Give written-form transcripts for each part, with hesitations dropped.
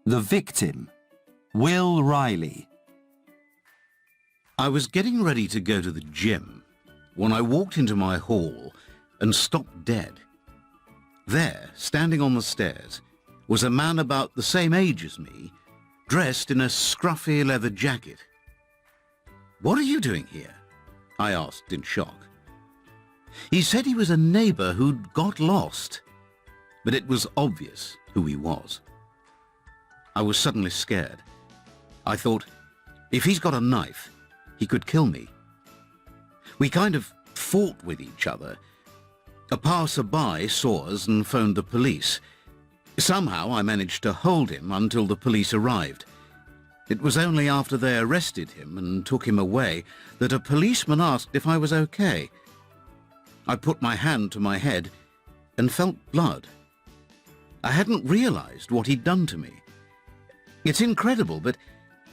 The victim, Will Riley. I was getting ready to go to the gym when I walked into my hall and stopped dead. There, standing on the stairs, was a man about the same age as me, dressed in a scruffy leather jacket. "What are you doing here?" I asked in shock. He said he was a neighbour who'd got lost, but it was obvious who he was. I was suddenly scared. I thought, if he's got a knife, he could kill me. We kind of fought with each other. A passer-by saw us and phoned the police. Somehow I managed to hold him until the police arrived. It was only after they arrested him and took him away that a policeman asked if I was okay. I put my hand to my head and felt blood. I hadn't realized what he'd done to me. It's incredible, but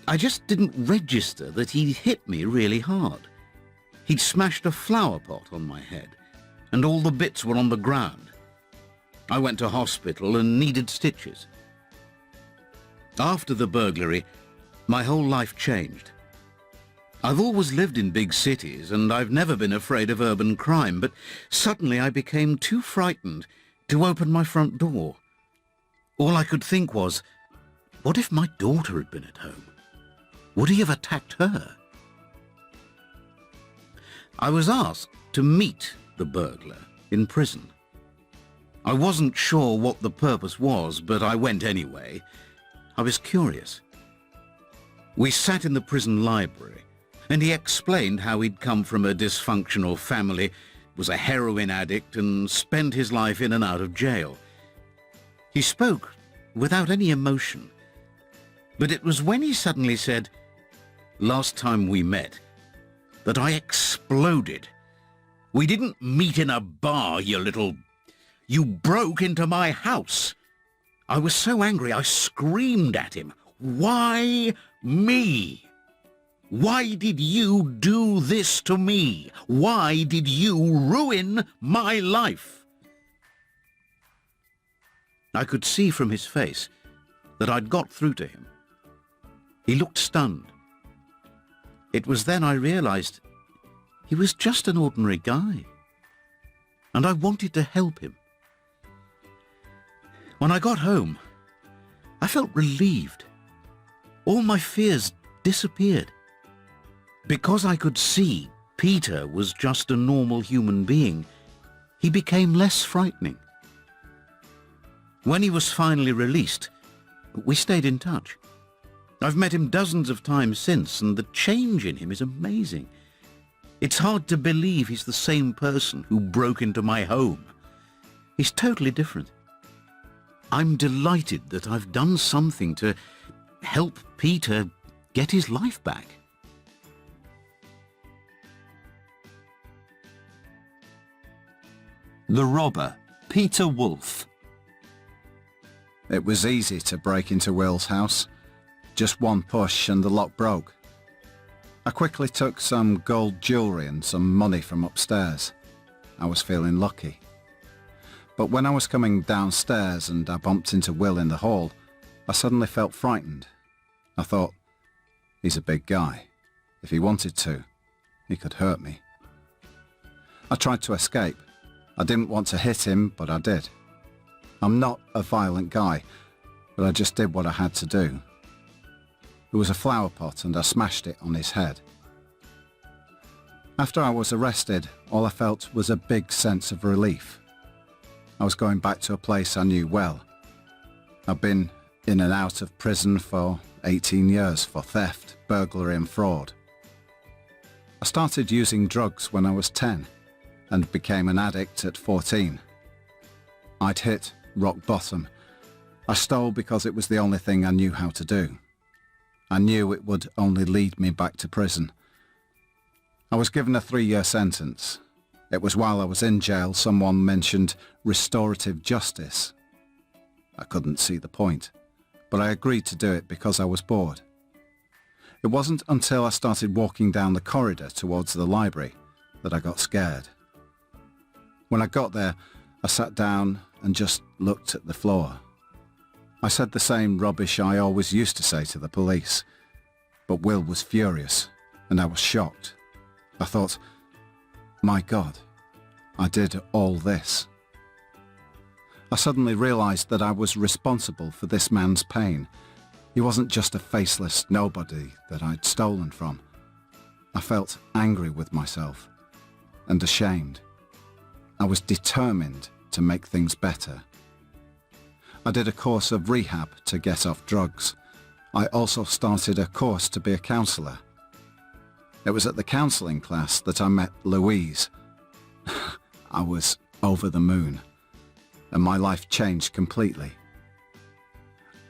I just didn't register that he'd hit me really hard. He'd smashed a flower pot on my head, and all the bits were on the ground. I went to hospital and needed stitches. After the burglary, my whole life changed. I've always lived in big cities, and I've never been afraid of urban crime, but suddenly I became too frightened to open my front door. All I could think was, what if my daughter had been at home? Would he have attacked her? I was asked to meet the burglar in prison. I wasn't sure what the purpose was, but I went anyway. I was curious. We sat in the prison library, and he explained how he'd come from a dysfunctional family, was a heroin addict, and spent his life in and out of jail. He spoke without any emotion. But it was when he suddenly said, "Last time we met," that I exploded. "We didn't meet in a bar, you little... You broke into my house." I was so angry I screamed at him. "Why me? Why did you do this to me? Why did you ruin my life?" I could see from his face that I'd got through to him. He looked stunned. It was then I realized he was just an ordinary guy, and I wanted to help him. When I got home, I felt relieved. All my fears disappeared. Because I could see Peter was just a normal human being, he became less frightening. When he was finally released, we stayed in touch. I've met him dozens of times since, and the change in him is amazing. It's hard to believe he's the same person who broke into my home. He's totally different. I'm delighted that I've done something to help Peter get his life back. The robber, Peter Wolfe. It was easy to break into Will's house. Just one push and the lock broke. I quickly took some gold jewellery and some money from upstairs. I was feeling lucky. But when I was coming downstairs and I bumped into Will in the hall, I suddenly felt frightened. I thought, he's a big guy. If he wanted to, he could hurt me. I tried to escape. I didn't want to hit him, but I did. I'm not a violent guy, but I just did what I had to do. There was a flower pot and I smashed it on his head. After I was arrested, all I felt was a big sense of relief. I was going back to a place I knew well. I've been in and out of prison for 18 years for theft, burglary and fraud. I started using drugs when I was 10 and became an addict at 14. I'd hit rock bottom. I stole because it was the only thing I knew how to do. I knew it would only lead me back to prison. I was given a 3-year sentence. It was while I was in jail someone mentioned restorative justice. I couldn't see the point, but I agreed to do it because I was bored. It wasn't until I started walking down the corridor towards the library that I got scared. When I got there, I sat down and just looked at the floor. I said the same rubbish I always used to say to the police. But Will was furious, and I was shocked. I thought, my God, I did all this. I suddenly realised that I was responsible for this man's pain. He wasn't just a faceless nobody that I'd stolen from. I felt angry with myself and ashamed. I was determined to make things better. I did a course of rehab to get off drugs. I also started a course to be a counsellor. It was at the counselling class that I met Louise. I was over the moon, and my life changed completely.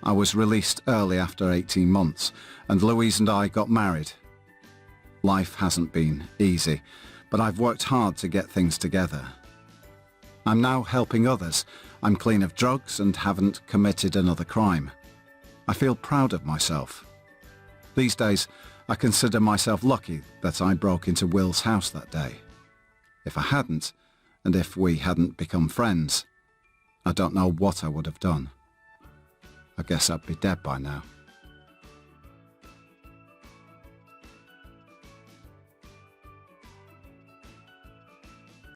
I was released early after 18 months, and Louise and I got married. Life hasn't been easy, but I've worked hard to get things together. I'm now helping others. I'm clean of drugs and haven't committed another crime. I feel proud of myself. These days, I consider myself lucky that I broke into Will's house that day. If I hadn't, and if we hadn't become friends, I don't know what I would have done. I guess I'd be dead by now.